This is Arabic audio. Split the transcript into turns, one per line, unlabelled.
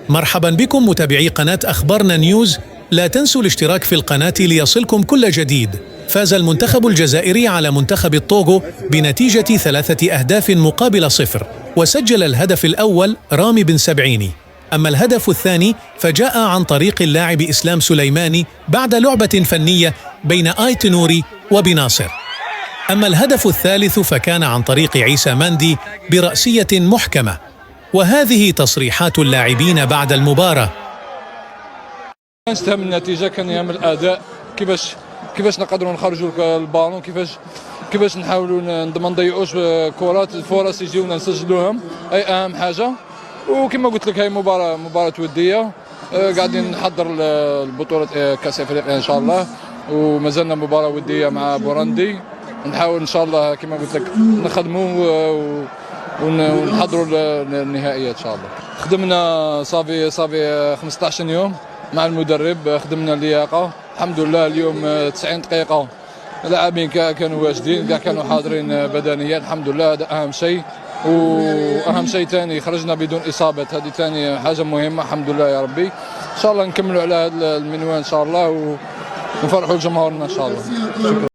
مرحبا بكم متابعي قناة أخبارنا نيوز. لا تنسوا الاشتراك في القناة ليصلكم كل جديد. فاز المنتخب الجزائري على منتخب الطوغو بنتيجة 3-0 وسجل الهدف الأول رامي بن سبعيني. أما الهدف الثاني فجاء عن طريق اللاعب إسلام سليماني بعد لعبة فنية بين آيت نوري وبناصر. أما الهدف الثالث فكان عن طريق عيسى مندي برأسية محكمة. وهذه تصريحات اللاعبين بعد المباراة.
كانش تهم النتيجه، كان يهم الاداء، كيفاش نقدروا نخرجوا البالون، كيفاش نحاولوا ما نضيعوش كرات الفرص يجيونا نسجلوهم، اي اهم حاجه. وكما قلت لك هاي مباراه وديه، قاعدين نحضر البطوله كاس افريقيا ان شاء الله، ومازلنا مباراه وديه مع بوروندي. نحاول ان شاء الله كما قلت لك نخدموا ونحضروا النهائيه ان شاء الله. خدمنا صافي 15 يوم مع المدرب، خدمنا اللياقه الحمد لله. اليوم 90 دقيقه اللاعبين كانوا واجدين، كاع كانوا حاضرين بدنيا الحمد لله، هذا اهم شيء. واهم شيء ثاني خرجنا بدون اصابات، هذه ثاني حاجه مهمه الحمد لله يا ربي. ان شاء الله نكملوا على هذا المنوال ان شاء الله ونفرحوا جمهورنا ان شاء الله. شكرا.